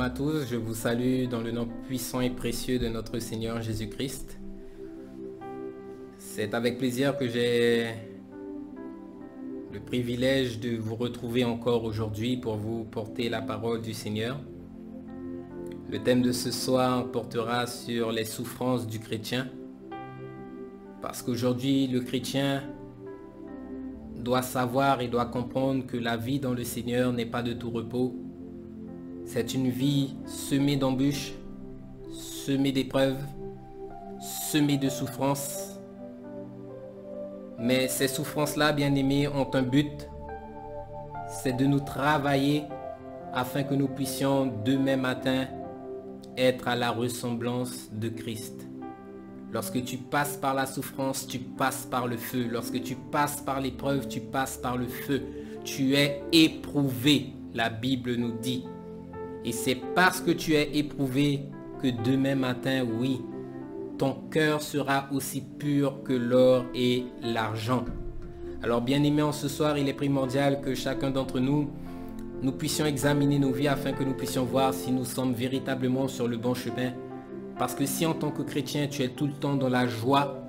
à tous, je vous salue dans le nom puissant et précieux de notre Seigneur Jésus-Christ. C'est avec plaisir que j'ai le privilège de vous retrouver encore aujourd'hui pour vous porter la parole du Seigneur. Le thème de ce soir portera sur les souffrances du chrétien. Parce qu'aujourd'hui, le chrétien doit savoir et doit comprendre que la vie dans le Seigneur n'est pas de tout repos. C'est une vie semée d'embûches, semée d'épreuves, semée de souffrances. Mais ces souffrances-là, bien-aimés, ont un but. C'est de nous travailler afin que nous puissions demain matin être à la ressemblance de Christ. Lorsque tu passes par la souffrance, tu passes par le feu. Lorsque tu passes par l'épreuve, tu passes par le feu. Tu es éprouvé, la Bible nous dit. Et c'est parce que tu es éprouvé que demain matin, oui, ton cœur sera aussi pur que l'or et l'argent. Alors bien-aimés, en ce soir, il est primordial que chacun d'entre nous puissions examiner nos vies afin que nous puissions voir si nous sommes véritablement sur le bon chemin. Parce que si en tant que chrétien, tu es tout le temps dans la joie,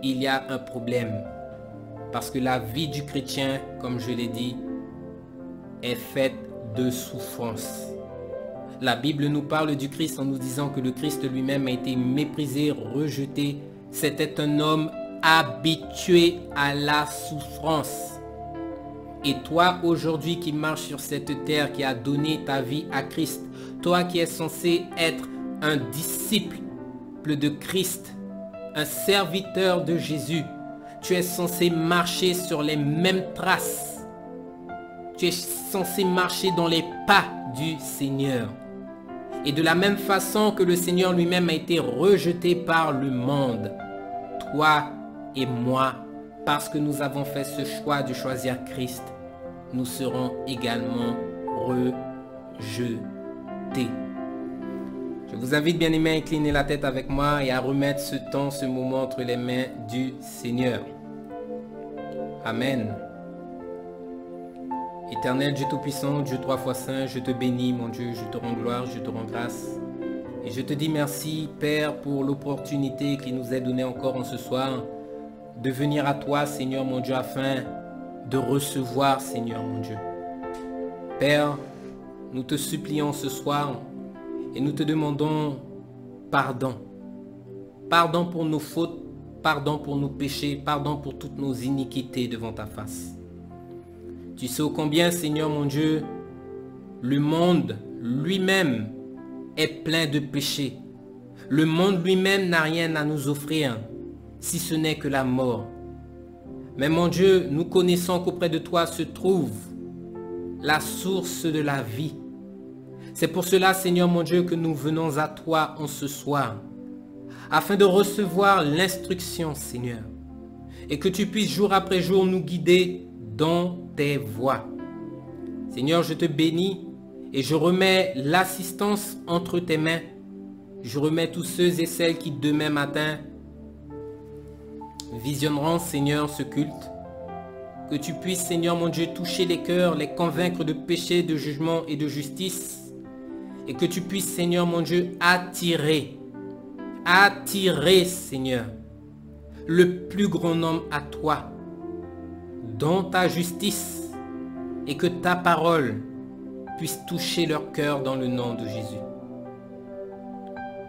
il y a un problème. Parce que la vie du chrétien, comme je l'ai dit, est faite de souffrance. La Bible nous parle du Christ en nous disant que le Christ lui-même a été méprisé, rejeté. C'était un homme habitué à la souffrance. Et toi, aujourd'hui, qui marches sur cette terre, qui a donné ta vie à Christ, toi qui es censé être un disciple de Christ, un serviteur de Jésus, tu es censé marcher sur les mêmes traces. Tu es censé marcher dans les pas du Seigneur. Et de la même façon que le Seigneur lui-même a été rejeté par le monde, toi et moi, parce que nous avons fait ce choix de choisir Christ, nous serons également rejetés. Je vous invite bien aimé à incliner la tête avec moi et à remettre ce temps, ce moment entre les mains du Seigneur. Amen. Éternel Dieu Tout-Puissant, Dieu trois fois saint, je te bénis mon Dieu, je te rends gloire, je te rends grâce. Et je te dis merci Père pour l'opportunité qui nous est donnée encore en ce soir de venir à toi Seigneur mon Dieu afin de recevoir Seigneur mon Dieu. Père, nous te supplions ce soir et nous te demandons pardon. Pardon pour nos fautes, pardon pour nos péchés, pardon pour toutes nos iniquités devant ta face. Tu sais ô combien, Seigneur mon Dieu, le monde lui-même est plein de péchés. Le monde lui-même n'a rien à nous offrir, si ce n'est que la mort. Mais mon Dieu, nous connaissons qu'auprès de toi se trouve la source de la vie. C'est pour cela, Seigneur mon Dieu, que nous venons à toi en ce soir, afin de recevoir l'instruction, Seigneur, et que tu puisses jour après jour nous guider dans tes voies. Seigneur, je te bénis et je remets l'assistance entre tes mains. Je remets tous ceux et celles qui demain matin visionneront, Seigneur, ce culte. Que tu puisses, Seigneur mon Dieu, toucher les cœurs, les convaincre de péché, de jugement et de justice. Et que tu puisses, Seigneur mon Dieu, attirer, Seigneur, le plus grand nombre à toi, dans ta justice, et que ta parole puisse toucher leur cœur dans le nom de Jésus.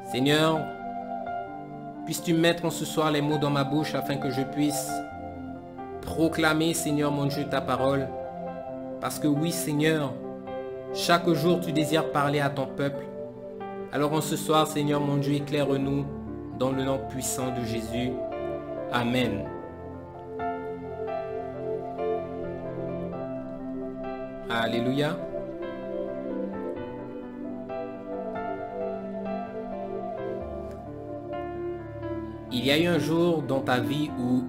Seigneur, puisses-tu mettre en ce soir les mots dans ma bouche afin que je puisse proclamer, Seigneur mon Dieu, ta parole. Parce que oui, Seigneur, chaque jour tu désires parler à ton peuple. Alors en ce soir, Seigneur mon Dieu, éclaire-nous dans le nom puissant de Jésus. Amen. Alléluia. Il y a eu un jour dans ta vie où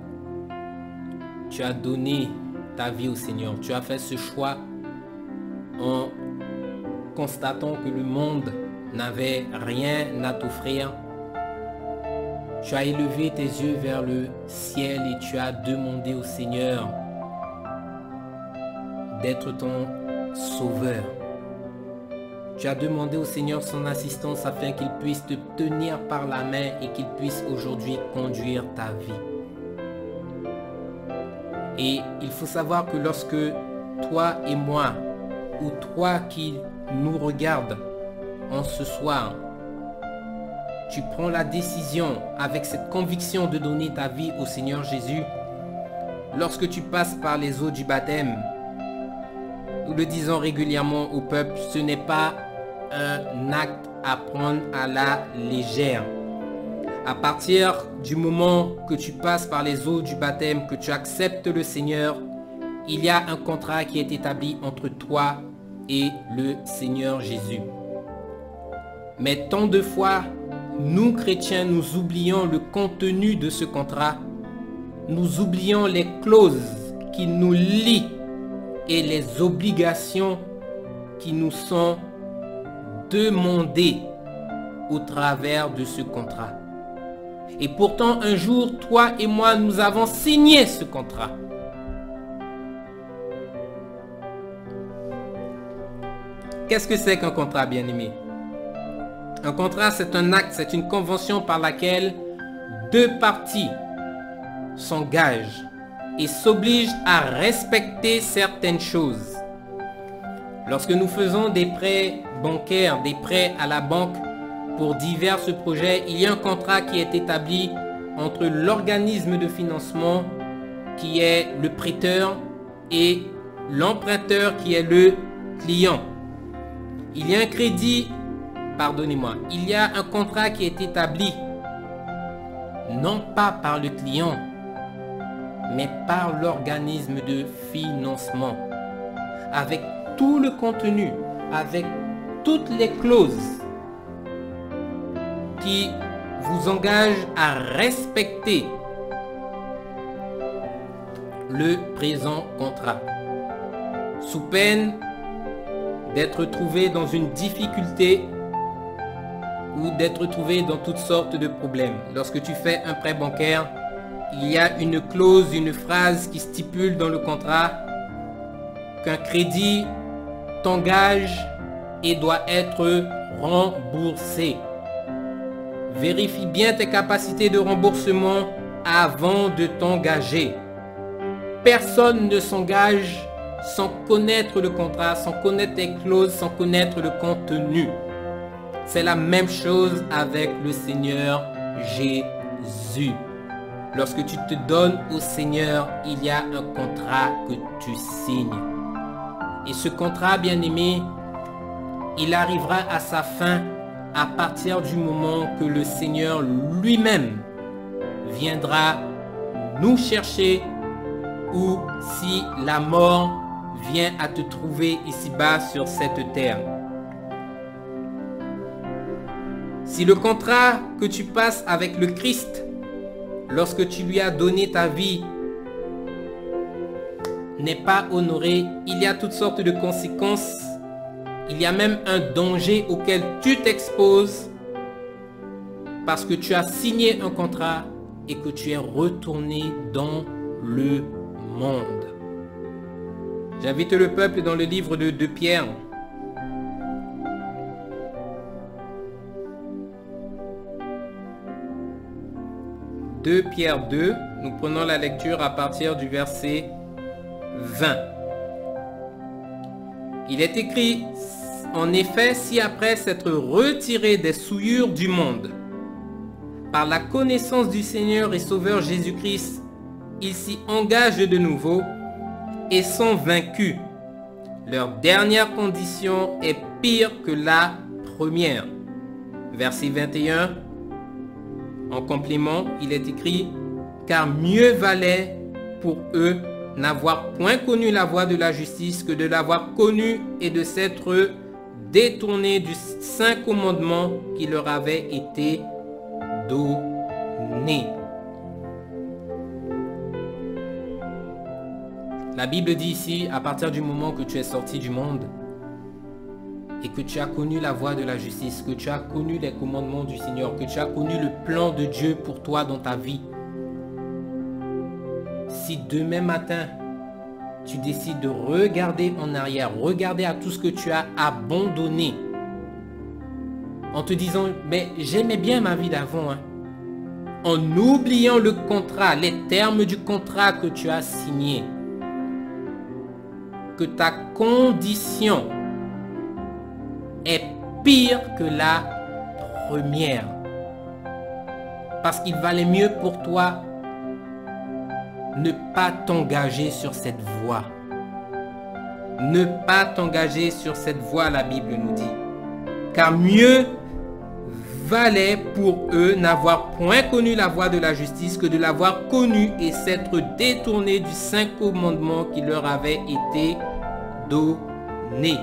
tu as donné ta vie au Seigneur. Tu as fait ce choix en constatant que le monde n'avait rien à t'offrir. Tu as élevé tes yeux vers le ciel et tu as demandé au Seigneur d'être ton sauveur. Tu as demandé au Seigneur son assistance afin qu'il puisse te tenir par la main et qu'il puisse aujourd'hui conduire ta vie. Et il faut savoir que lorsque toi et moi, ou toi qui nous regardes en ce soir, tu prends la décision avec cette conviction de donner ta vie au Seigneur Jésus, lorsque tu passes par les eaux du baptême, nous le disons régulièrement au peuple, ce n'est pas un acte à prendre à la légère. À partir du moment que tu passes par les eaux du baptême, que tu acceptes le Seigneur, il y a un contrat qui est établi entre toi et le Seigneur Jésus. Mais tant de fois, nous chrétiens, nous oublions le contenu de ce contrat. Nous oublions les clauses qui nous lient et les obligations qui nous sont demandées au travers de ce contrat. Et pourtant, un jour, toi et moi, nous avons signé ce contrat. Qu'est-ce que c'est qu'un contrat, bien-aimé? Un contrat, c'est un acte, c'est une convention par laquelle deux parties s'engagent et s'obligent à respecter certaines choses. Lorsque nous faisons des prêts bancaires, des prêts à la banque pour divers projets, il y a un contrat qui est établi entre l'organisme de financement qui est le prêteur et l'emprunteur qui est le client. Il y a un crédit, pardonnez-moi, il y a un contrat qui est établi non pas par le client, mais par l'organisme de financement, avec tout le contenu, avec toutes les clauses qui vous engagent à respecter le présent contrat, sous peine d'être trouvé dans une difficulté ou d'être trouvé dans toutes sortes de problèmes. Lorsque tu fais un prêt bancaire, il y a une clause, une phrase qui stipule dans le contrat qu'un crédit t'engage et doit être remboursé. Vérifie bien tes capacités de remboursement avant de t'engager. Personne ne s'engage sans connaître le contrat, sans connaître les clauses, sans connaître le contenu. C'est la même chose avec le Seigneur Jésus. Lorsque tu te donnes au Seigneur, il y a un contrat que tu signes. Et ce contrat, bien-aimé, il arrivera à sa fin à partir du moment que le Seigneur lui-même viendra nous chercher, ou si la mort vient à te trouver ici-bas sur cette terre. Si le contrat que tu passes avec le Christ, lorsque tu lui as donné ta vie, n'est pas honoré, il y a toutes sortes de conséquences. Il y a même un danger auquel tu t'exposes parce que tu as signé un contrat et que tu es retourné dans le monde. J'invite le peuple dans le livre de 2 Pierre. « 2 Pierre 2, nous prenons la lecture à partir du verset 20. Il est écrit, en effet, si après s'être retiré des souillures du monde, par la connaissance du Seigneur et Sauveur Jésus-Christ, ils s'y engagent de nouveau et sont vaincus. Leur dernière condition est pire que la première. » Verset 21. En complément, il est écrit, car mieux valait pour eux n'avoir point connu la voie de la justice que de l'avoir connue et de s'être détournés du saint commandement qui leur avait été donné. La Bible dit ici, à partir du moment que tu es sorti du monde et que tu as connu la voie de la justice, que tu as connu les commandements du Seigneur, que tu as connu le plan de Dieu pour toi dans ta vie, si demain matin, tu décides de regarder en arrière, regarder à tout ce que tu as abandonné en te disant, mais j'aimais bien ma vie d'avant, hein. En oubliant le contrat, les termes du contrat que tu as signé, que ta condition est pire que la première. Parce qu'il valait mieux pour toi ne pas t'engager sur cette voie. Ne pas t'engager sur cette voie, la Bible nous dit. Car mieux valait pour eux n'avoir point connu la voie de la justice que de l'avoir connue et s'être détournés du saint commandement qui leur avait été donné.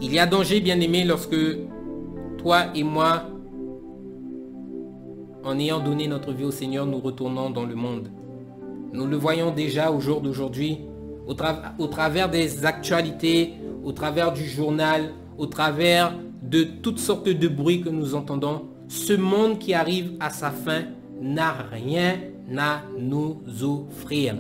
Il y a danger, bien-aimé, lorsque toi et moi, en ayant donné notre vie au Seigneur, nous retournons dans le monde. Nous le voyons déjà au jour d'aujourd'hui, au travers des actualités, au travers du journal, au travers de toutes sortes de bruits que nous entendons. Ce monde qui arrive à sa fin n'a rien à nous offrir.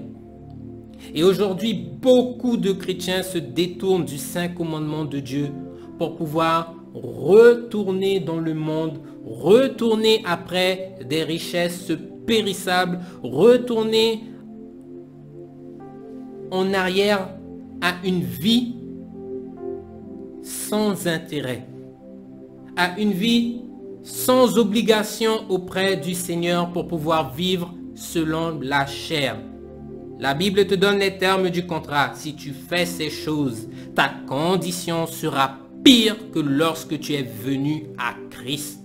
Et aujourd'hui, beaucoup de chrétiens se détournent du saint commandement de Dieu pour pouvoir retourner dans le monde, retourner après des richesses périssables, retourner en arrière à une vie sans intérêt, à une vie sans obligation auprès du Seigneur pour pouvoir vivre selon la chair. La Bible te donne les termes du contrat. Si tu fais ces choses, ta condition sera pire que lorsque tu es venu à Christ.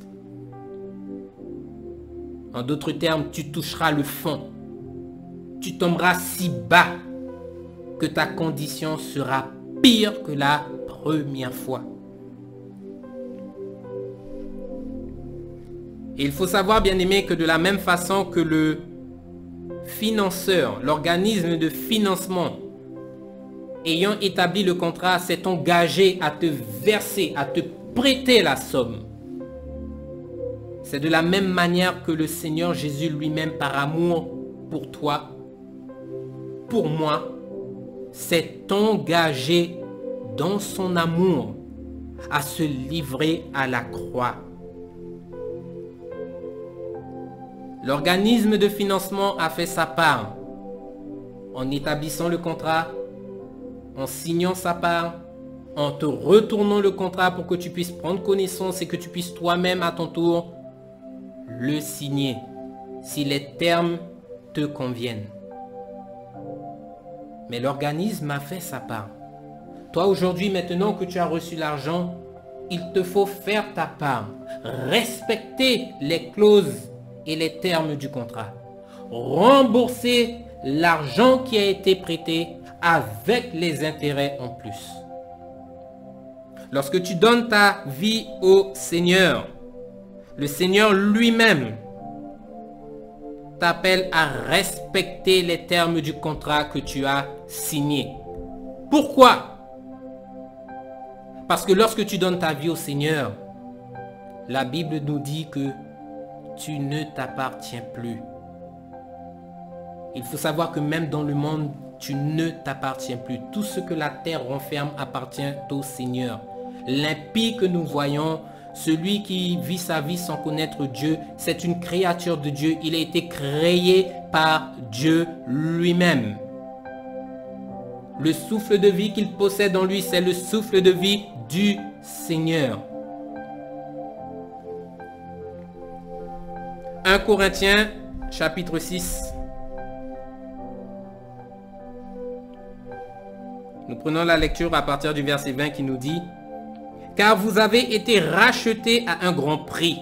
En d'autres termes, tu toucheras le fond. Tu tomberas si bas que ta condition sera pire que la première fois. Et il faut savoir, bien aimé, que de la même façon que le financeur, l'organisme de financement ayant établi le contrat s'est engagé à te verser, à te prêter la somme. C'est de la même manière que le Seigneur Jésus lui-même, par amour pour toi, pour moi, s'est engagé dans son amour à se livrer à la croix. L'organisme de financement a fait sa part en établissant le contrat, en signant sa part, en te retournant le contrat pour que tu puisses prendre connaissance et que tu puisses toi-même à ton tour le signer si les termes te conviennent. Mais l'organisme a fait sa part. Toi aujourd'hui, maintenant que tu as reçu l'argent, il te faut faire ta part. Respecter les clauses et les termes du contrat. Rembourser l'argent qui a été prêté avec les intérêts en plus. Lorsque tu donnes ta vie au Seigneur, le Seigneur lui-même t'appelle à respecter les termes du contrat que tu as signé. Pourquoi? Parce que lorsque tu donnes ta vie au Seigneur, la Bible nous dit que tu ne t'appartiens plus. Il faut savoir que même dans le monde, tu ne t'appartiens plus. Tout ce que la terre renferme appartient au Seigneur. L'impie que nous voyons, celui qui vit sa vie sans connaître Dieu, c'est une créature de Dieu. Il a été créé par Dieu lui-même. Le souffle de vie qu'il possède en lui, c'est le souffle de vie du Seigneur. 1 Corinthiens, chapitre 6. Nous prenons la lecture à partir du verset 20 qui nous dit: car vous avez été rachetés à un grand prix.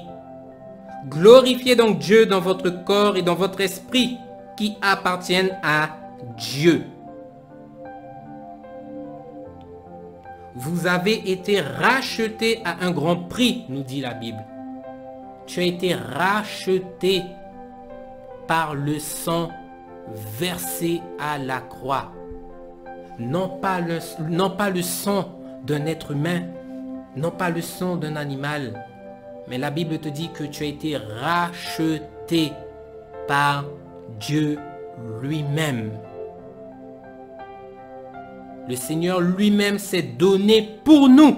Glorifiez donc Dieu dans votre corps et dans votre esprit qui appartiennent à Dieu. Vous avez été rachetés à un grand prix, nous dit la Bible. Tu as été racheté par le sang versé à la croix. Non pas le sang d'un être humain, non pas le sang d'un animal, mais la Bible te dit que tu as été racheté par Dieu lui-même. Le Seigneur lui-même s'est donné pour nous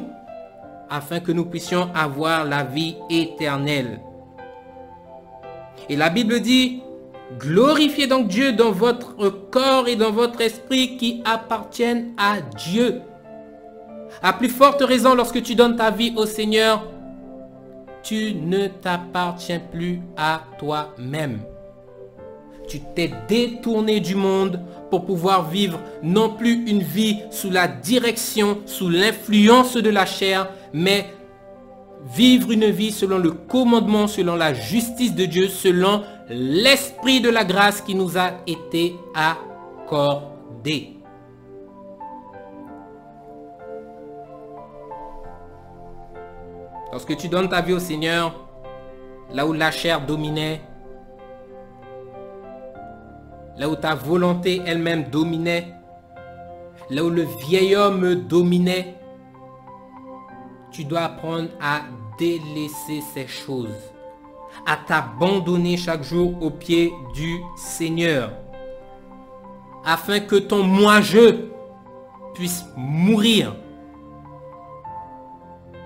afin que nous puissions avoir la vie éternelle. Et la Bible dit, glorifiez donc Dieu dans votre corps et dans votre esprit qui appartiennent à Dieu. À plus forte raison, lorsque tu donnes ta vie au Seigneur, tu ne t'appartiens plus à toi-même. Tu t'es détourné du monde pour pouvoir vivre non plus une vie sous la direction, sous l'influence de la chair, mais vivre une vie selon le commandement, selon la justice de Dieu, selon l'esprit de la grâce qui nous a été accordé. Lorsque tu donnes ta vie au Seigneur, là où la chair dominait, là où ta volonté elle-même dominait, là où le vieil homme dominait, tu dois apprendre à délaisser ces choses, à t'abandonner chaque jour aux pieds du Seigneur, afin que ton moi-je puisse mourir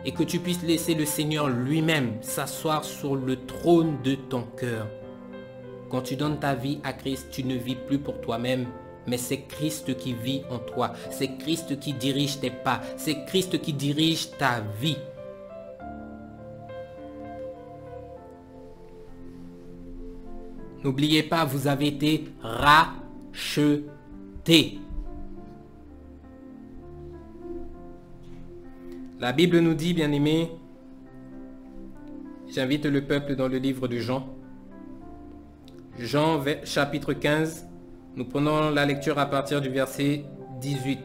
et que tu puisses laisser le Seigneur lui-même s'asseoir sur le trône de ton cœur. Quand tu donnes ta vie à Christ, tu ne vis plus pour toi-même, mais c'est Christ qui vit en toi. C'est Christ qui dirige tes pas. C'est Christ qui dirige ta vie. N'oubliez pas, vous avez été rachetés. La Bible nous dit, bien-aimés, j'invite le peuple dans le livre de Jean. Jean chapitre 15, nous prenons la lecture à partir du verset 18.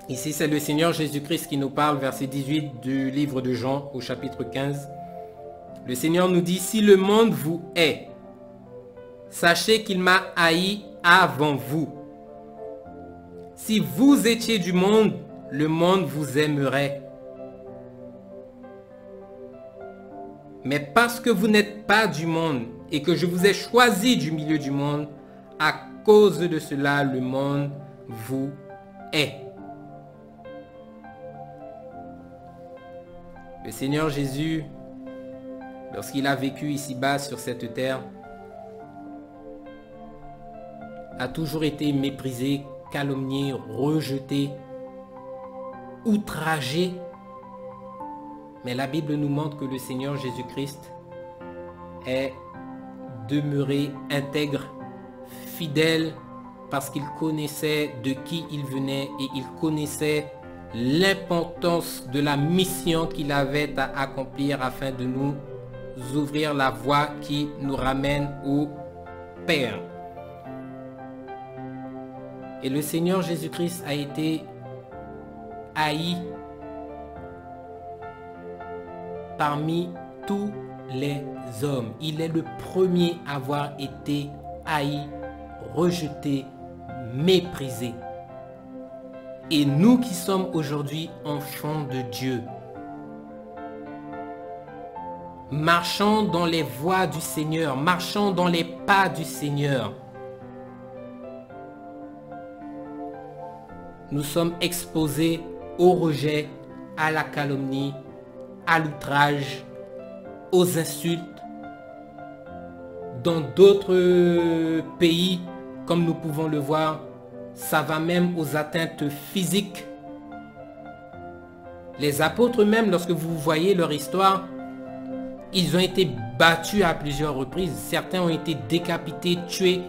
Ici, c'est le Seigneur Jésus-Christ qui nous parle, verset 18 du livre de Jean au chapitre 15. Le Seigneur nous dit, si le monde vous hait, sachez qu'il m'a haï avant vous. Si vous étiez du monde, le monde vous aimerait. Mais parce que vous n'êtes pas du monde et que je vous ai choisi du milieu du monde, à cause de cela, le monde vous hait. Le Seigneur Jésus, lorsqu'il a vécu ici-bas sur cette terre, a toujours été méprisé, calomnié, rejeté, outragé. Mais la Bible nous montre que le Seigneur Jésus-Christ est demeuré intègre, fidèle, parce qu'il connaissait de qui il venait et il connaissait l'importance de la mission qu'il avait à accomplir afin de nous ouvrir la voie qui nous ramène au Père. Et le Seigneur Jésus-Christ a été haï parmi tous les hommes. Il est le premier à avoir été haï, rejeté, méprisé. Et nous qui sommes aujourd'hui enfants de Dieu, marchons dans les voies du Seigneur, marchons dans les pas du Seigneur, nous sommes exposés au rejet, à la calomnie, à l'outrage, aux insultes. Dans d'autres pays, comme nous pouvons le voir, ça va même aux atteintes physiques. Les apôtres même, lorsque vous voyez leur histoire, ils ont été battus à plusieurs reprises. Certains ont été décapités, tués.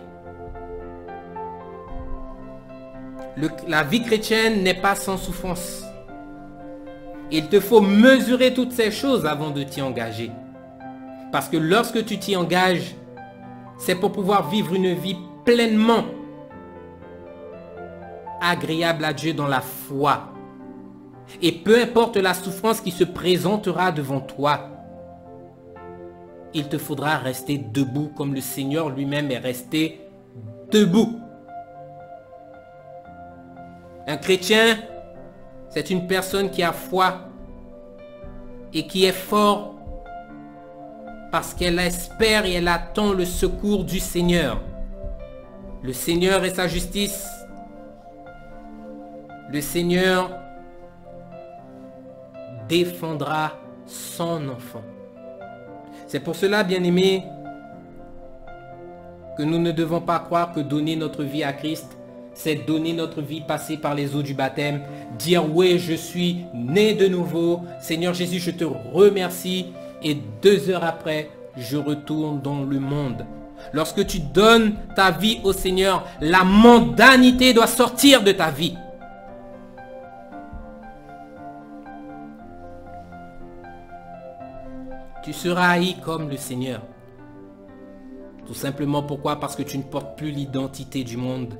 La vie chrétienne n'est pas sans souffrance. Il te faut mesurer toutes ces choses avant de t'y engager. Parce que lorsque tu t'y engages, c'est pour pouvoir vivre une vie pleinement agréable à Dieu dans la foi. Et peu importe la souffrance qui se présentera devant toi, il te faudra rester debout comme le Seigneur lui-même est resté debout. Un chrétien, c'est une personne qui a foi et qui est fort parce qu'elle espère et elle attend le secours du Seigneur. Le Seigneur et sa justice. Le Seigneur défendra son enfant. C'est pour cela, bien-aimés, que nous ne devons pas croire que donner notre vie à Christ, c'est donner notre vie passée par les eaux du baptême, dire oui, je suis né de nouveau, Seigneur Jésus, je te remercie, et 2 heures après, je retourne dans le monde. Lorsque tu donnes ta vie au Seigneur, la mondanité doit sortir de ta vie. Tu seras haï comme le Seigneur. Tout simplement pourquoi? Parce que tu ne portes plus l'identité du monde.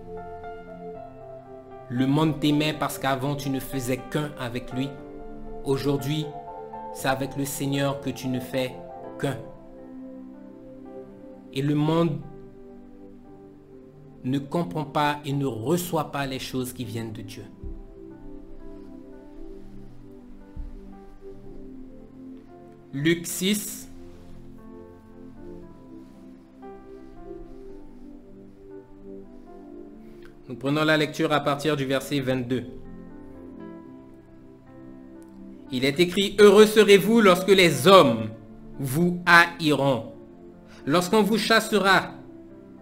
Le monde t'aimait parce qu'avant tu ne faisais qu'un avec lui. Aujourd'hui, c'est avec le Seigneur que tu ne fais qu'un. Et le monde ne comprend pas et ne reçoit pas les choses qui viennent de Dieu. Luc 6. Nous prenons la lecture à partir du verset 22. Il est écrit, heureux serez-vous lorsque les hommes vous haïront, lorsqu'on vous chassera,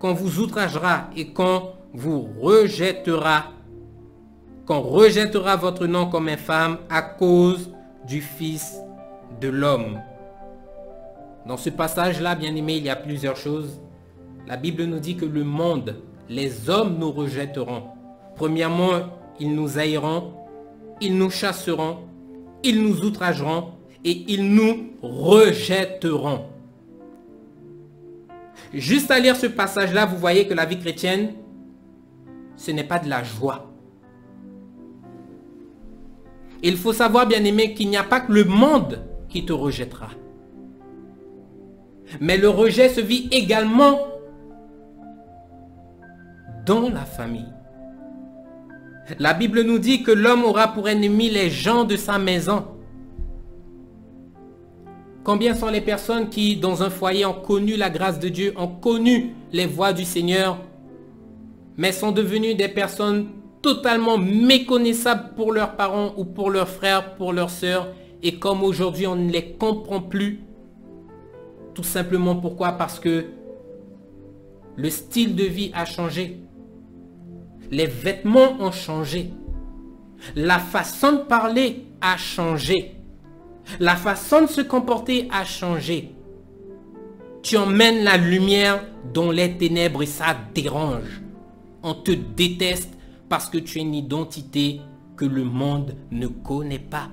qu'on vous outragera et qu'on rejettera votre nom comme infâme à cause du Fils de l'homme. Dans ce passage-là, bien aimé, il y a plusieurs choses. La Bible nous dit que le monde, les hommes nous rejetteront. Premièrement, ils nous haïront, ils nous chasseront, ils nous outrageront et ils nous rejetteront. Juste à lire ce passage-là, vous voyez que la vie chrétienne, ce n'est pas de la joie. Il faut savoir, bien aimé, qu'il n'y a pas que le monde qui te rejettera. Mais le rejet se vit également dans la famille. La Bible nous dit que l'homme aura pour ennemi les gens de sa maison. Combien sont les personnes qui, dans un foyer, ont connu la grâce de Dieu, ont connu les voies du Seigneur, mais sont devenues des personnes totalement méconnaissables pour leurs parents ou pour leurs frères, pour leurs sœurs, et comme aujourd'hui on ne les comprend plus, tout simplement pourquoi? Parce que le style de vie a changé. Les vêtements ont changé. La façon de parler a changé. La façon de se comporter a changé. Tu emmènes la lumière dans les ténèbres et ça dérange. On te déteste parce que tu as une identité que le monde ne connaît pas.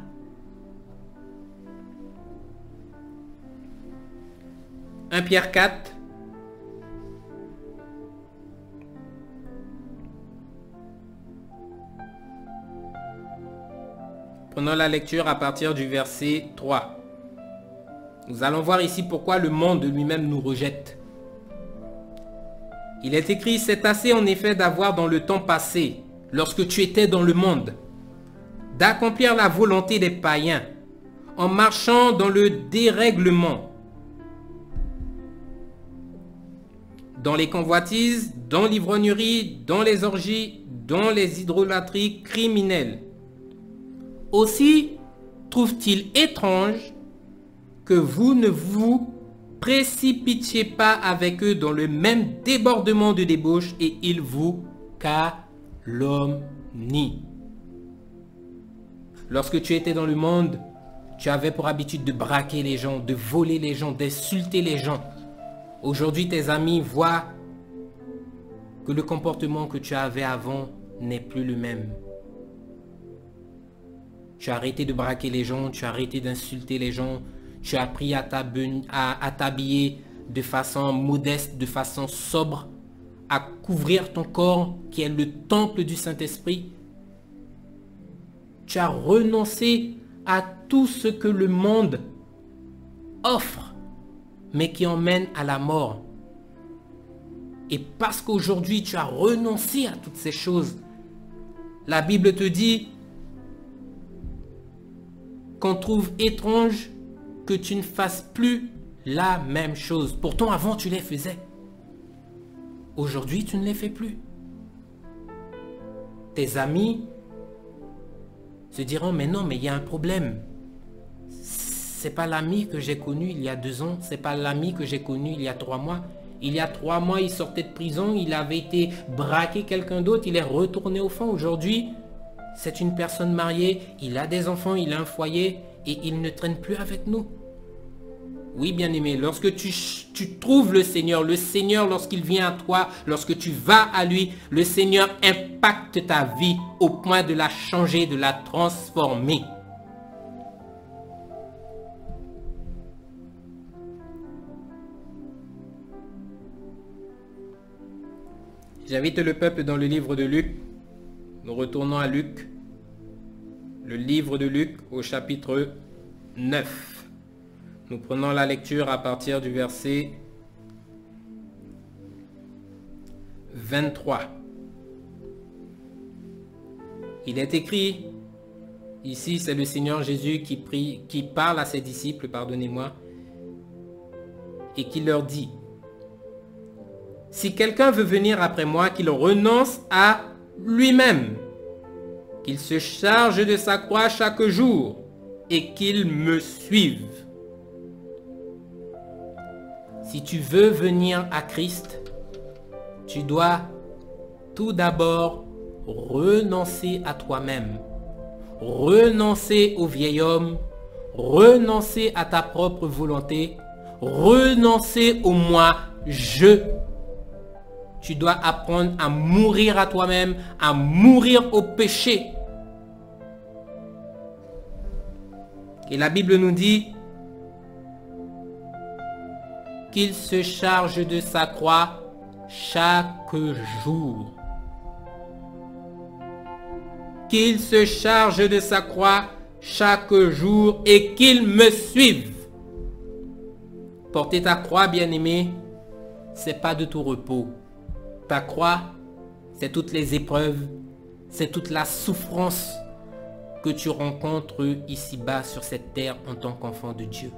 1 Pierre 4. Prenons la lecture à partir du verset 3. Nous allons voir ici pourquoi le monde lui-même nous rejette. Il est écrit, c'est assez en effet d'avoir dans le temps passé, lorsque tu étais dans le monde, d'accomplir la volonté des païens, en marchant dans le dérèglement, dans les convoitises, dans l'ivrognerie, dans les orgies, dans les idolâtries criminelles. Aussi trouve-t-il étrange que vous ne vous précipitiez pas avec eux dans le même débordement de débauche et ils vous calomnient. Lorsque tu étais dans le monde, tu avais pour habitude de braquer les gens, de voler les gens, d'insulter les gens. Aujourd'hui, tes amis voient que le comportement que tu avais avant n'est plus le même. Tu as arrêté de braquer les gens, tu as arrêté d'insulter les gens, tu as appris à t'habiller de façon modeste, de façon sobre, à couvrir ton corps qui est le temple du Saint-Esprit. Tu as renoncé à tout ce que le monde offre, mais qui emmène à la mort. Et parce qu'aujourd'hui tu as renoncé à toutes ces choses, la Bible te dit qu'on trouve étrange que tu ne fasses plus la même chose. Pourtant, avant, tu les faisais. Aujourd'hui, tu ne les fais plus. Tes amis se diront, mais non, mais il y a un problème. c'est pas l'ami que j'ai connu il y a 2 ans, c'est pas l'ami que j'ai connu il y a 3 mois. Il y a 3 mois, il sortait de prison, il avait été braqué quelqu'un d'autre, il est retourné au fond. Aujourd'hui, c'est une personne mariée, il a des enfants, il a un foyer et il ne traîne plus avec nous. Oui, bien-aimé, lorsque tu trouves le Seigneur, lorsqu'il vient à toi, lorsque tu vas à lui, le Seigneur impacte ta vie au point de la changer, de la transformer. J'invite le peuple dans le livre de Luc. Nous retournons à Luc. Le livre de Luc au chapitre 9. Nous prenons la lecture à partir du verset 23. Il est écrit, ici c'est le Seigneur Jésus qui parle à ses disciples, pardonnez-moi, et qui leur dit: si quelqu'un veut venir après moi, qu'il renonce à lui-même, qu'il se charge de sa croix chaque jour et qu'il me suive. Si tu veux venir à Christ, tu dois tout d'abord renoncer à toi-même, renoncer au vieil homme, renoncer à ta propre volonté, renoncer au moi, je. Tu dois apprendre à mourir à toi-même, à mourir au péché. Et la Bible nous dit qu'il se charge de sa croix chaque jour. Qu'il se charge de sa croix chaque jour et qu'il me suive. Porter ta croix, bien-aimé, c'est pas de tout repos. Ta croix, c'est toutes les épreuves, c'est toute la souffrance que tu rencontres ici-bas sur cette terre en tant qu'enfant de Dieu.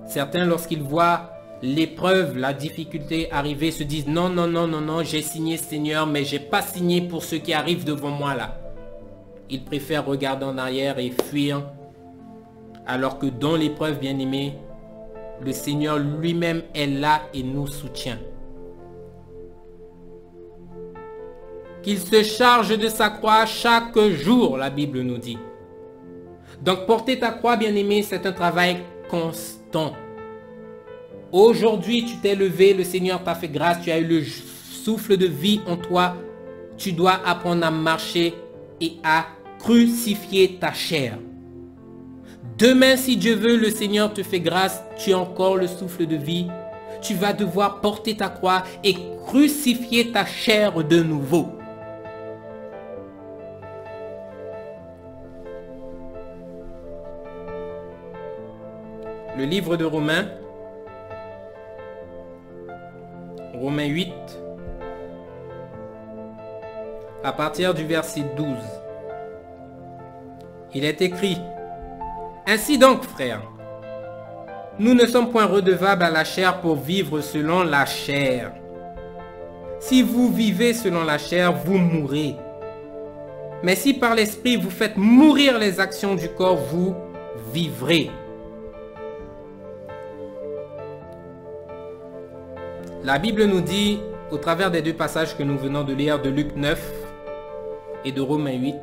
Certains, lorsqu'ils voient l'épreuve, la difficulté arriver, se disent non, non, non, non, non, j'ai signé Seigneur, mais j'ai pas signé pour ceux qui arrivent devant moi là. Ils préfèrent regarder en arrière et fuir, alors que dans l'épreuve, bien-aimé, le Seigneur lui-même est là et nous soutient. Qu'il se charge de sa croix chaque jour, la Bible nous dit. Donc porter ta croix, bien-aimé, c'est un travail constant. Aujourd'hui, tu t'es levé, le Seigneur t'a fait grâce, tu as eu le souffle de vie en toi. Tu dois apprendre à marcher et à crucifier ta chair. Demain, si Dieu veut, le Seigneur te fait grâce, tu as encore le souffle de vie. Tu vas devoir porter ta croix et crucifier ta chair de nouveau. Le livre de Romains, Romains 8, à partir du verset 12. Il est écrit: ainsi donc, frères, nous ne sommes point redevables à la chair pour vivre selon la chair. Si vous vivez selon la chair, vous mourrez. Mais si par l'esprit vous faites mourir les actions du corps, vous vivrez. La Bible nous dit, au travers des 2 passages que nous venons de lire, de Luc 9 et de Romains 8,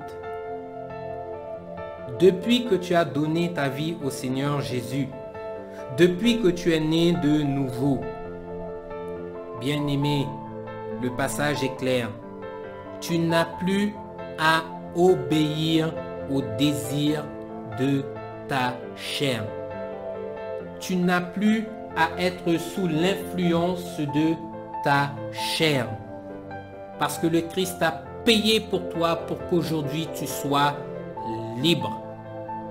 depuis que tu as donné ta vie au Seigneur Jésus, depuis que tu es né de nouveau, bien-aimé, le passage est clair. Tu n'as plus à obéir au désir de ta chair. Tu n'as plus à être sous l'influence de ta chair. Parce que le Christ a payé pour toi pour qu'aujourd'hui tu sois libre.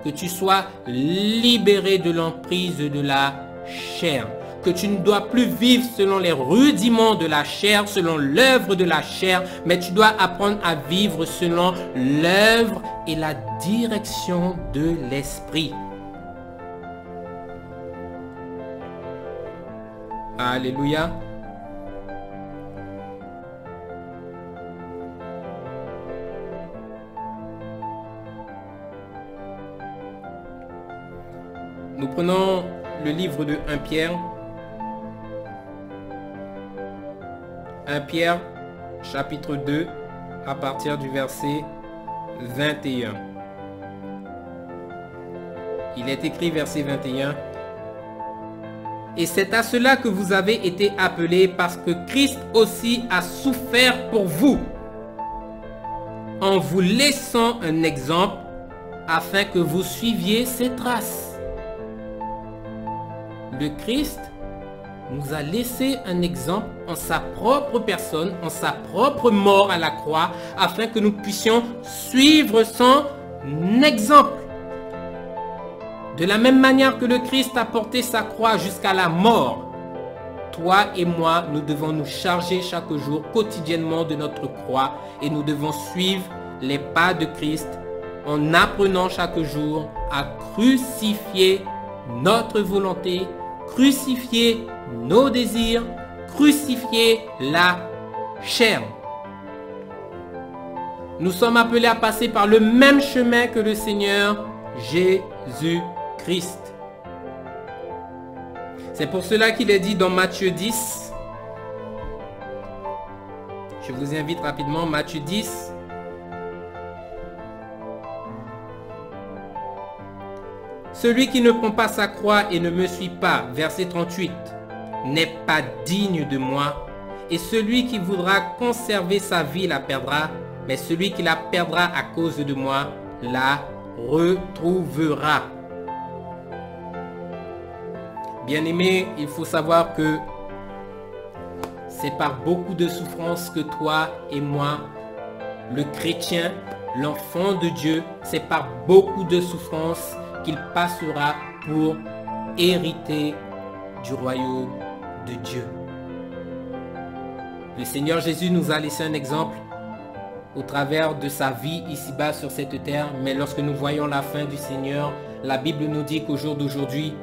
Que tu sois libéré de l'emprise de la chair. Que tu ne dois plus vivre selon les rudiments de la chair, selon l'œuvre de la chair, mais tu dois apprendre à vivre selon l'œuvre et la direction de l'Esprit. Alléluia. Nous prenons le livre de 1 Pierre. 1 Pierre, chapitre 2, à partir du verset 21. Il est écrit, verset 21. Et c'est à cela que vous avez été appelés, parce que Christ aussi a souffert pour vous, en vous laissant un exemple, afin que vous suiviez ses traces. Le Christ nous a laissé un exemple en sa propre personne, en sa propre mort à la croix, afin que nous puissions suivre son exemple. De la même manière que le Christ a porté sa croix jusqu'à la mort, toi et moi, nous devons nous charger chaque jour, quotidiennement, de notre croix, et nous devons suivre les pas de Christ en apprenant chaque jour à crucifier notre volonté, crucifier nos désirs, crucifier la chair. Nous sommes appelés à passer par le même chemin que le Seigneur Jésus-Christ. C'est pour cela qu'il est dit dans Matthieu 10. Je vous invite rapidement, Matthieu 10. Celui qui ne prend pas sa croix et ne me suit pas, verset 38, n'est pas digne de moi. Et celui qui voudra conserver sa vie la perdra, mais celui qui la perdra à cause de moi la retrouvera. Bien-aimé, il faut savoir que c'est par beaucoup de souffrances que toi et moi, le chrétien, l'enfant de Dieu, c'est par beaucoup de souffrances qu'il passera pour hériter du royaume de Dieu. Le Seigneur Jésus nous a laissé un exemple au travers de sa vie ici-bas sur cette terre, mais lorsque nous voyons la fin du Seigneur, la Bible nous dit qu'au jour d'aujourd'hui,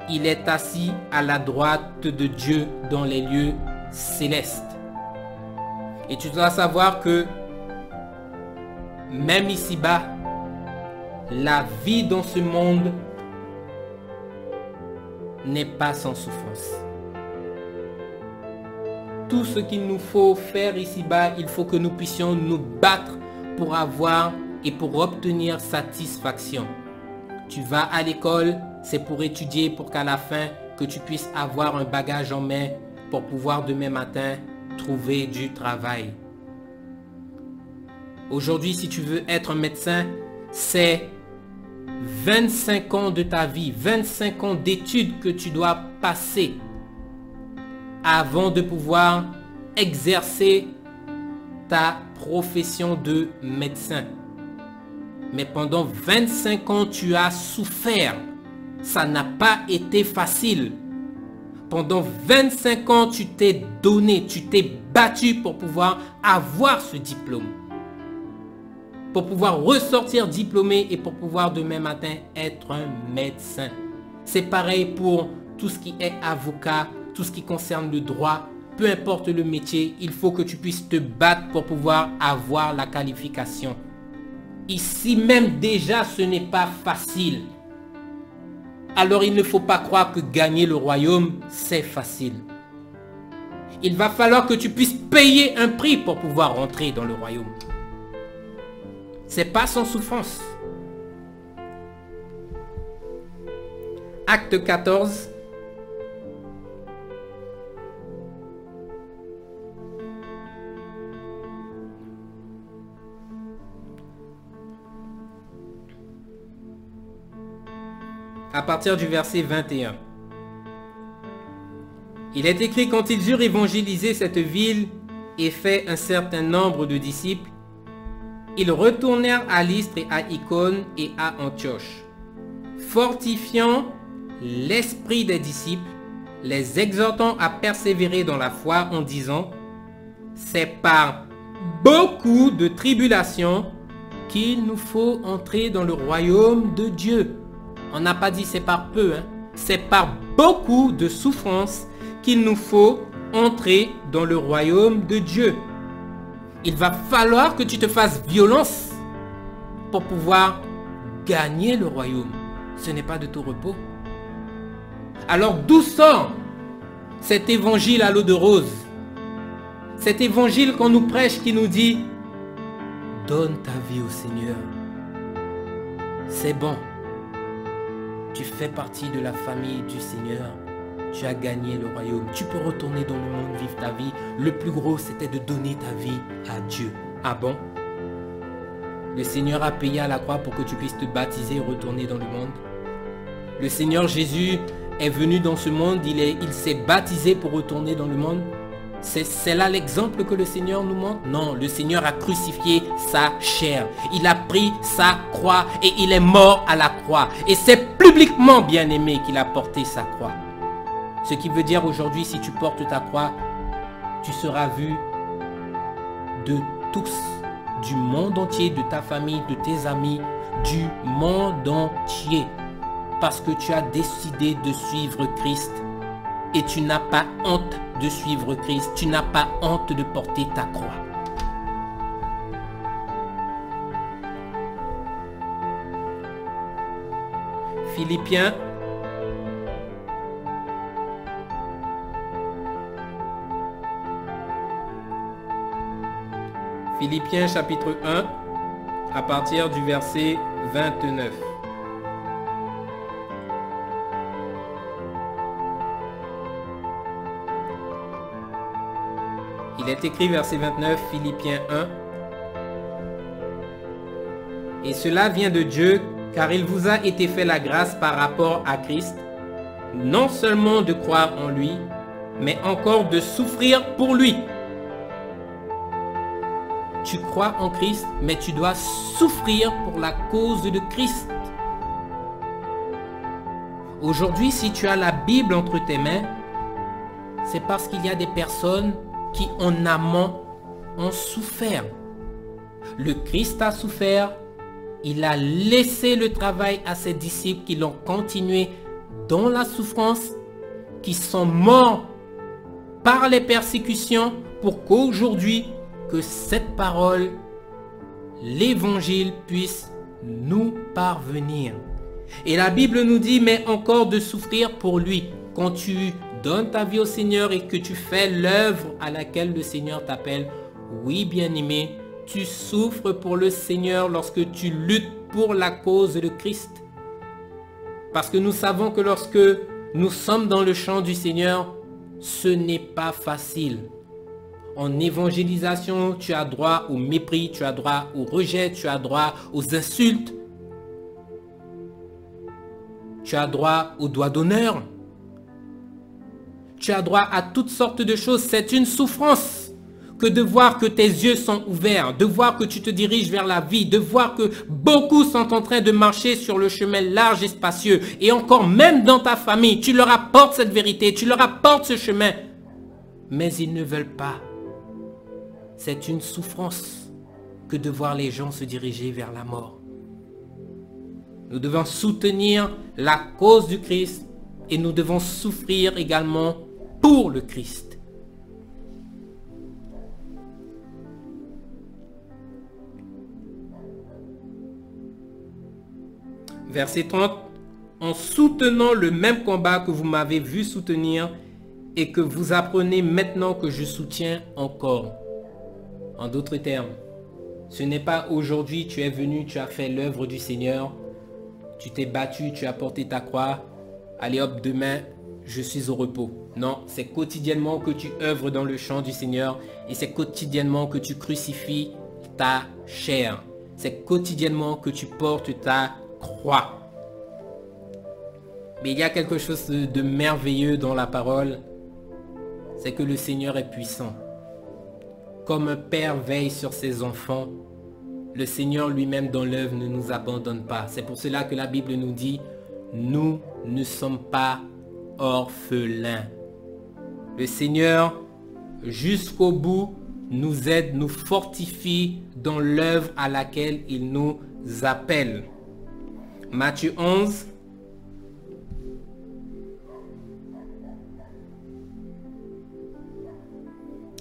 il est assis à la droite de Dieu dans les lieux célestes. Et tu dois savoir que même ici-bas, la vie dans ce monde n'est pas sans souffrance. Tout ce qu'il nous faut faire ici-bas, il faut que nous puissions nous battre pour avoir et pour obtenir satisfaction. Tu vas à l'école, c'est pour étudier, pour qu'à la fin, que tu puisses avoir un bagage en main pour pouvoir demain matin trouver du travail. Aujourd'hui, si tu veux être un médecin, c'est 25 ans de ta vie, 25 ans d'études que tu dois passer avant de pouvoir exercer ta profession de médecin. Mais pendant 25 ans, tu as souffert. Ça n'a pas été facile. Pendant 25 ans, tu t'es donné, tu t'es battu pour pouvoir avoir ce diplôme. Pour pouvoir ressortir diplômé et pour pouvoir demain matin être un médecin. C'est pareil pour tout ce qui est avocat, tout ce qui concerne le droit. Peu importe le métier, il faut que tu puisses te battre pour pouvoir avoir la qualification. Ici même déjà, ce n'est pas facile. Alors il ne faut pas croire que gagner le royaume, c'est facile. Il va falloir que tu puisses payer un prix pour pouvoir rentrer dans le royaume. C'est pas sans souffrance. Acte 14. À partir du verset 21. Il est écrit: quand ils eurent évangélisé cette ville et fait un certain nombre de disciples, ils retournèrent à Lystre et à Icône et à Antioche, fortifiant l'esprit des disciples, les exhortant à persévérer dans la foi en disant: c'est par beaucoup de tribulations qu'il nous faut entrer dans le royaume de Dieu. On n'a pas dit c'est par peu, hein. C'est par beaucoup de souffrances qu'il nous faut entrer dans le royaume de Dieu. Il va falloir que tu te fasses violence pour pouvoir gagner le royaume. Ce n'est pas de tout repos. Alors d'où sort cet évangile à l'eau de rose? Cet évangile qu'on nous prêche qui nous dit « Donne ta vie au Seigneur. C'est bon. Tu fais partie de la famille du Seigneur. Tu as gagné le royaume. Tu peux retourner dans le monde, vivre ta vie. Le plus gros, c'était de donner ta vie à Dieu. » Ah bon? Le Seigneur a payé à la croix pour que tu puisses te baptiser et retourner dans le monde. Le Seigneur Jésus est venu dans ce monde. Il s'est baptisé pour retourner dans le monde. C'est là l'exemple que le Seigneur nous montre? Non, le Seigneur a crucifié sa chair. Il a pris sa croix et il est mort à la croix. Et c'est publiquement, bien aimé, qu'il a porté sa croix. Ce qui veut dire aujourd'hui, si tu portes ta croix, tu seras vu de tous, du monde entier, de ta famille, de tes amis, du monde entier. Parce que tu as décidé de suivre Christ. Et tu n'as pas honte de suivre Christ. Tu n'as pas honte de porter ta croix. Philippiens. Philippiens chapitre 1, à partir du verset 29. Il est écrit verset 29, Philippiens 1. Et cela vient de Dieu, car il vous a été fait la grâce par rapport à Christ, non seulement de croire en lui, mais encore de souffrir pour lui. Tu crois en Christ, mais tu dois souffrir pour la cause de Christ. Aujourd'hui, si tu as la Bible entre tes mains, c'est parce qu'il y a des personnes qui en amont ont souffert. Le Christ a souffert, il a laissé le travail à ses disciples qui l'ont continué dans la souffrance, qui sont morts par les persécutions pour qu'aujourd'hui, que cette parole, l'évangile puisse nous parvenir. Et la Bible nous dit, mais encore de souffrir pour lui. Quand tu donnes ta vie au Seigneur et que tu fais l'œuvre à laquelle le Seigneur t'appelle, oui bien-aimé, tu souffres pour le Seigneur lorsque tu luttes pour la cause de Christ. Parce que nous savons que lorsque nous sommes dans le champ du Seigneur, ce n'est pas facile. En évangélisation, tu as droit au mépris, tu as droit au rejet, tu as droit aux insultes. Tu as droit au doigt d'honneur. Tu as droit à toutes sortes de choses. C'est une souffrance que de voir que tes yeux sont ouverts, de voir que tu te diriges vers la vie, de voir que beaucoup sont en train de marcher sur le chemin large et spacieux. Et encore même dans ta famille, tu leur apportes cette vérité, tu leur apportes ce chemin. Mais ils ne veulent pas. C'est une souffrance que de voir les gens se diriger vers la mort. Nous devons soutenir la cause du Christ et nous devons souffrir également pour le Christ. Verset 30. En soutenant le même combat que vous m'avez vu soutenir et que vous apprenez maintenant que je soutiens encore. En d'autres termes, ce n'est pas aujourd'hui tu es venu, tu as fait l'œuvre du Seigneur, tu t'es battu, tu as porté ta croix, allez hop, demain, je suis au repos. Non, c'est quotidiennement que tu œuvres dans le champ du Seigneur et c'est quotidiennement que tu crucifies ta chair. C'est quotidiennement que tu portes ta croix. Mais il y a quelque chose de merveilleux dans la parole, c'est que le Seigneur est puissant. Comme un père veille sur ses enfants, le Seigneur lui-même dans l'œuvre ne nous abandonne pas. C'est pour cela que la Bible nous dit, nous ne sommes pas orphelins. Le Seigneur, jusqu'au bout, nous aide, nous fortifie dans l'œuvre à laquelle il nous appelle. Matthieu 11.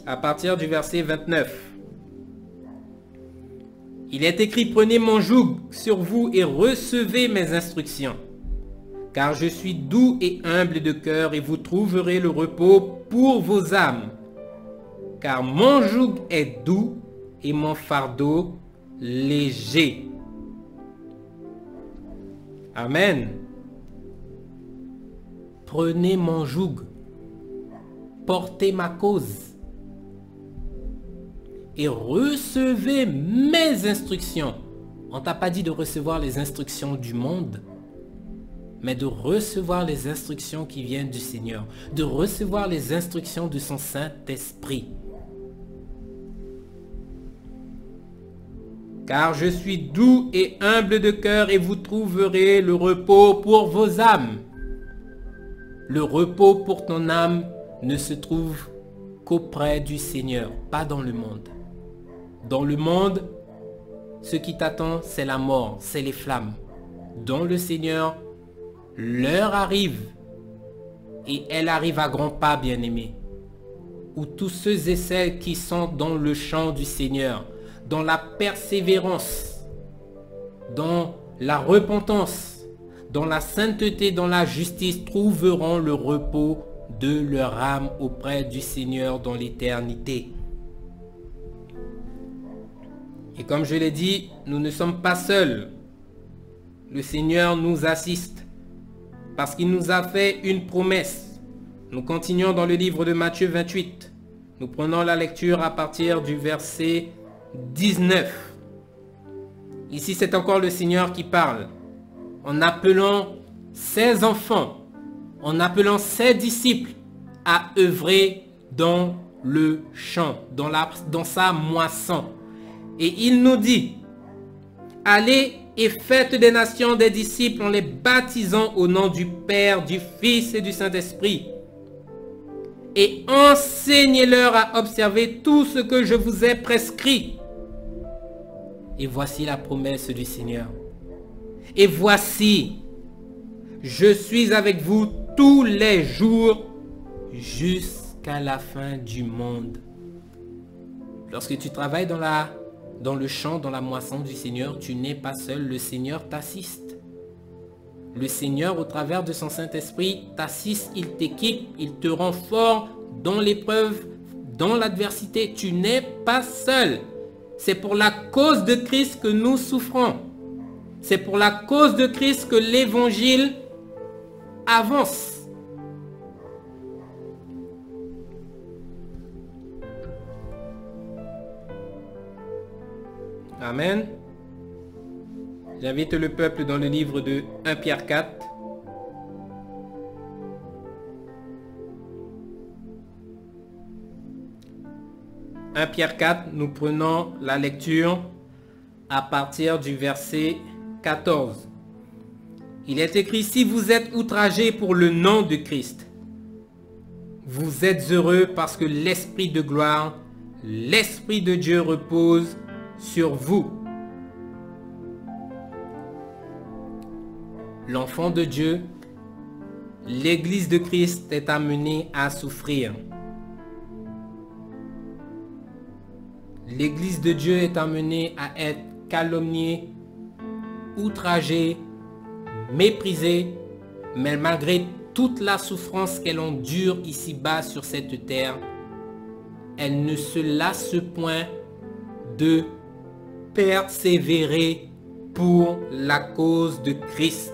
À partir du verset 29. Il est écrit, prenez mon joug sur vous et recevez mes instructions. Car je suis doux et humble de cœur et vous trouverez le repos pour vos âmes. Car mon joug est doux et mon fardeau léger. Amen. Prenez mon joug, portez ma cause et recevez mes instructions. On t'a pas dit de recevoir les instructions du monde, mais de recevoir les instructions qui viennent du Seigneur, de recevoir les instructions de son Saint-Esprit. Car je suis doux et humble de cœur et vous trouverez le repos pour vos âmes. Le repos pour ton âme ne se trouve qu'auprès du Seigneur, pas dans le monde. Dans le monde, ce qui t'attend, c'est la mort, c'est les flammes. Dans le Seigneur, l'heure arrive, et elle arrive à grands pas, bien-aimés, où tous ceux et celles qui sont dans le champ du Seigneur, dans la persévérance, dans la repentance, dans la sainteté, dans la justice, trouveront le repos de leur âme auprès du Seigneur dans l'éternité. Et comme je l'ai dit, nous ne sommes pas seuls. Le Seigneur nous assiste parce qu'il nous a fait une promesse. Nous continuons dans le livre de Matthieu 28. Nous prenons la lecture à partir du verset 19. Ici, c'est encore le Seigneur qui parle. En appelant ses enfants, en appelant ses disciples à œuvrer dans le champ, dans sa moisson. Et il nous dit, allez et faites des nations des disciples en les baptisant au nom du Père, du Fils et du Saint-Esprit. Et enseignez-leur à observer tout ce que je vous ai prescrit. Et voici la promesse du Seigneur. Et voici, je suis avec vous tous les jours jusqu'à la fin du monde. Lorsque tu travailles dans le champ, dans la moisson du Seigneur, tu n'es pas seul, le Seigneur t'assiste. Le Seigneur, au travers de son Saint-Esprit, t'assiste, il t'équipe, il te rend fort dans l'épreuve, dans l'adversité. Tu n'es pas seul. C'est pour la cause de Christ que nous souffrons. C'est pour la cause de Christ que l'évangile avance. Amen. J'invite le peuple dans le livre de 1 Pierre 4. « 1 Pierre 4, nous prenons la lecture à partir du verset 14. Il est écrit, si vous êtes outragés pour le nom de Christ, vous êtes heureux parce que l'Esprit de gloire, l'Esprit de Dieu repose sur vous. L'enfant de Dieu, l'Église de Christ est amenée à souffrir. L'Église de Dieu est amenée à être calomniée, outragée, méprisée, mais malgré toute la souffrance qu'elle endure ici-bas sur cette terre, elle ne se lasse point de persévérer pour la cause de Christ.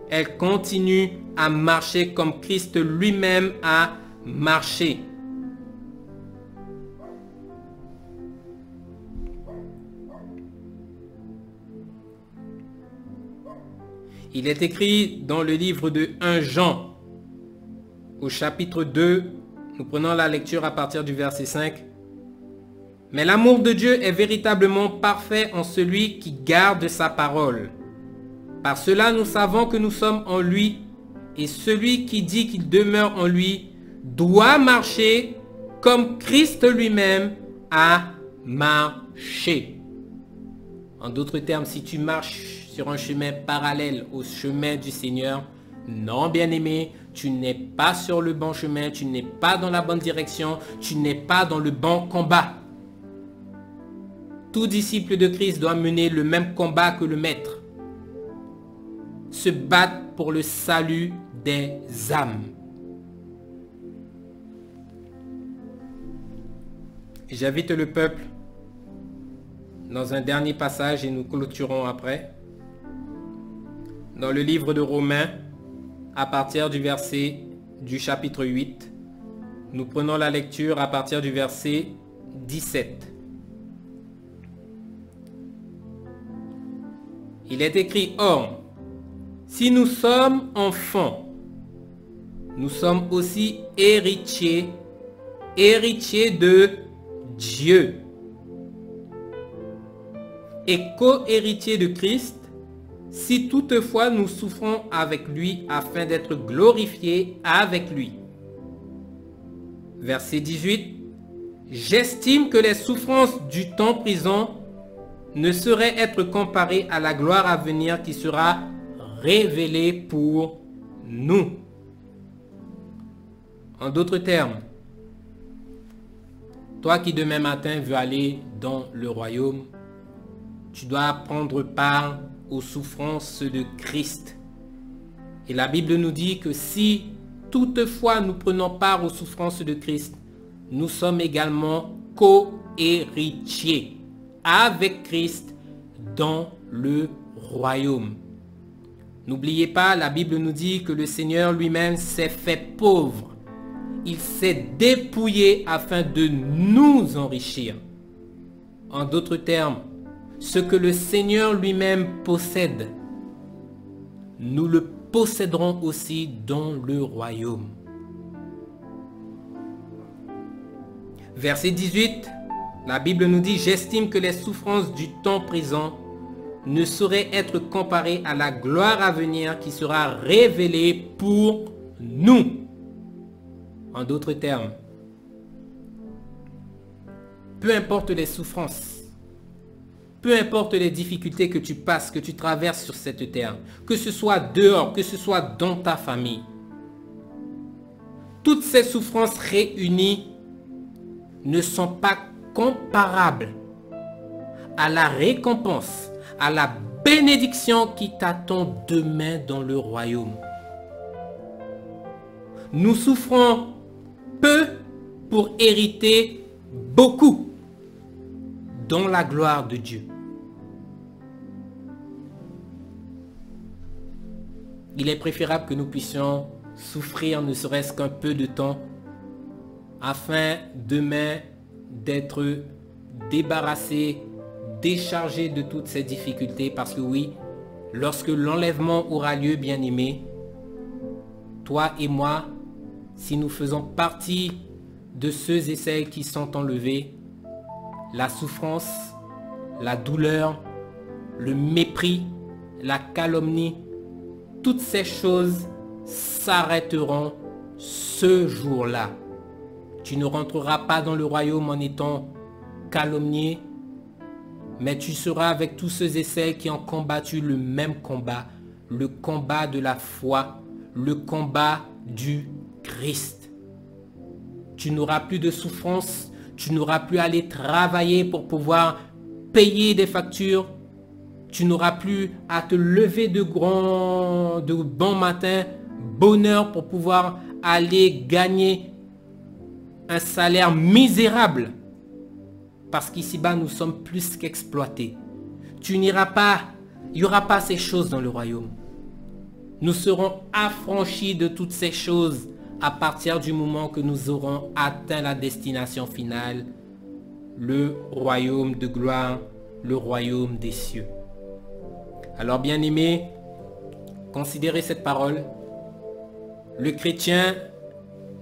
Elle continue à marcher comme Christ lui-même a marché. Il est écrit dans le livre de 1 Jean, au chapitre 2, nous prenons la lecture à partir du verset 5. Mais l'amour de Dieu est véritablement parfait en celui qui garde sa parole. Par cela, nous savons que nous sommes en lui, et celui qui dit qu'il demeure en lui doit marcher comme Christ lui-même a marché. En d'autres termes, si tu marches sur un chemin parallèle au chemin du Seigneur, non, bien-aimé, tu n'es pas sur le bon chemin, tu n'es pas dans la bonne direction, tu n'es pas dans le bon combat. Tout disciple de Christ doit mener le même combat que le Maître. se battent pour le salut des âmes. J'invite le peuple dans un dernier passage et nous clôturons après. Dans le livre de Romains, à partir du verset du chapitre 8, nous prenons la lecture à partir du verset 17. Il est écrit, or, si nous sommes enfants, nous sommes aussi héritiers de Dieu et co-héritiers de Christ, si toutefois nous souffrons avec lui afin d'être glorifiés avec lui. Verset 18. J'estime que les souffrances du temps présent ne sauraient être comparées à la gloire à venir qui sera révélée pour nous. En d'autres termes, toi qui demain matin veux aller dans le royaume, tu dois prendre part aux souffrances de Christ. Et la Bible nous dit que si toutefois nous prenons part aux souffrances de Christ, nous sommes également co-héritiers avec Christ dans le royaume. N'oubliez pas, la Bible nous dit que le Seigneur lui-même s'est fait pauvre. Il s'est dépouillé afin de nous enrichir. En d'autres termes, ce que le Seigneur lui-même possède, nous le posséderons aussi dans le royaume. Verset 18, la Bible nous dit, j'estime que les souffrances du temps présent ne sauraient être comparées à la gloire à venir qui sera révélée pour nous. En d'autres termes, peu importe les souffrances, peu importe les difficultés que tu passes, que tu traverses sur cette terre, que ce soit dehors, que ce soit dans ta famille, toutes ces souffrances réunies ne sont pas comparables à la récompense, à la bénédiction qui t'attend demain dans le royaume. Nous souffrons peu pour hériter beaucoup dans la gloire de Dieu. Il est préférable que nous puissions souffrir ne serait-ce qu'un peu de temps afin demain d'être débarrassés, déchargés de toutes ces difficultés. Parce que oui, lorsque l'enlèvement aura lieu, bien-aimé, toi et moi, si nous faisons partie de ceux et celles qui sont enlevés, la souffrance, la douleur, le mépris, la calomnie, toutes ces choses s'arrêteront ce jour-là. Tu ne rentreras pas dans le royaume en étant calomnié, mais tu seras avec tous ceux et celles qui ont combattu le même combat, le combat de la foi, le combat du Christ. Tu n'auras plus de souffrance, tu n'auras plus à aller travailler pour pouvoir payer des factures, tu n'auras plus à te lever de bon matin, bonne heure pour pouvoir aller gagner un salaire misérable. Parce qu'ici-bas, nous sommes plus qu'exploités. Tu n'iras pas, il n'y aura pas ces choses dans le royaume. Nous serons affranchis de toutes ces choses à partir du moment que nous aurons atteint la destination finale, le royaume de gloire, le royaume des cieux. Alors bien-aimés, considérez cette parole. Le chrétien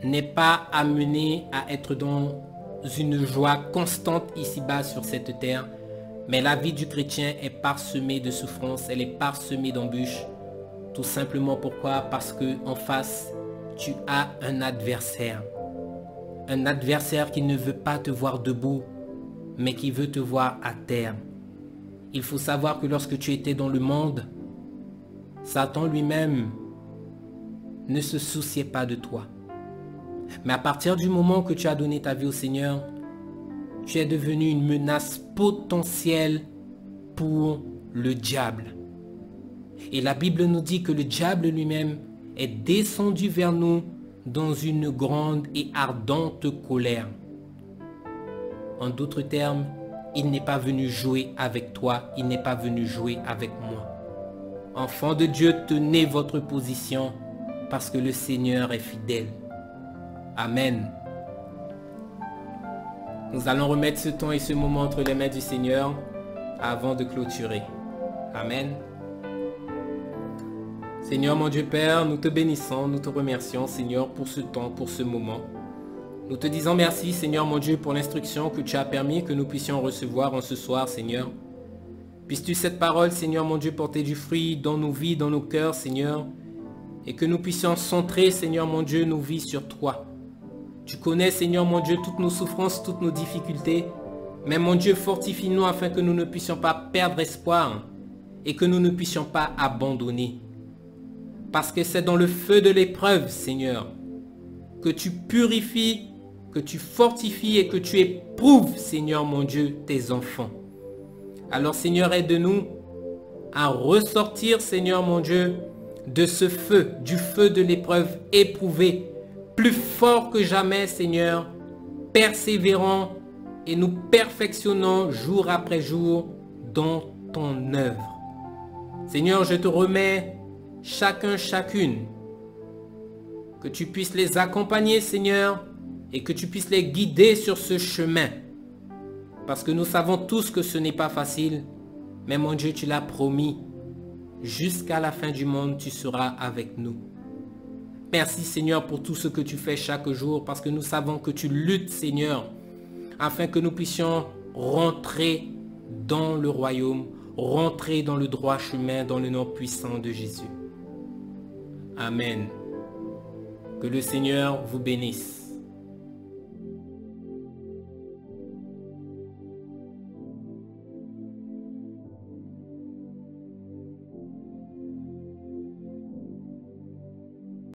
n'est pas amené à être dans une joie constante ici-bas sur cette terre, mais la vie du chrétien est parsemée de souffrances, elle est parsemée d'embûches. Tout simplement pourquoi? Parce que en face, tu as un adversaire. Un adversaire qui ne veut pas te voir debout, mais qui veut te voir à terre. Il faut savoir que lorsque tu étais dans le monde, Satan lui-même ne se souciait pas de toi. Mais à partir du moment que tu as donné ta vie au Seigneur, tu es devenu une menace potentielle pour le diable. Et la Bible nous dit que le diable lui-même est descendu vers nous dans une grande et ardente colère. En d'autres termes, il n'est pas venu jouer avec toi, il n'est pas venu jouer avec moi. Enfants de Dieu, tenez votre position parce que le Seigneur est fidèle. Amen. Nous allons remettre ce temps et ce moment entre les mains du Seigneur avant de clôturer. Amen. Seigneur mon Dieu Père, nous te bénissons, nous te remercions Seigneur pour ce temps, pour ce moment. Nous te disons merci Seigneur mon Dieu pour l'instruction que tu as permis que nous puissions recevoir en ce soir Seigneur. Puisses-tu cette parole Seigneur mon Dieu porter du fruit dans nos vies, dans nos cœurs Seigneur. Et que nous puissions centrer Seigneur mon Dieu nos vies sur toi. Tu connais Seigneur mon Dieu toutes nos souffrances, toutes nos difficultés. Mais mon Dieu fortifie-nous afin que nous ne puissions pas perdre espoir et que nous ne puissions pas abandonner. Parce que c'est dans le feu de l'épreuve, Seigneur, que tu purifies, que tu fortifies et que tu éprouves, Seigneur mon Dieu, tes enfants. Alors, Seigneur, aide-nous à ressortir, Seigneur mon Dieu, de ce feu, du feu de l'épreuve éprouvé, plus fort que jamais, Seigneur, persévérant et nous perfectionnant jour après jour dans ton œuvre. Seigneur, je te remets chacun, chacune, que tu puisses les accompagner, Seigneur, et que tu puisses les guider sur ce chemin. Parce que nous savons tous que ce n'est pas facile, mais mon Dieu, tu l'as promis, jusqu'à la fin du monde, tu seras avec nous. Merci, Seigneur, pour tout ce que tu fais chaque jour, parce que nous savons que tu luttes, Seigneur, afin que nous puissions rentrer dans le royaume, rentrer dans le droit chemin, dans le nom puissant de Jésus. Amen. Que le Seigneur vous bénisse.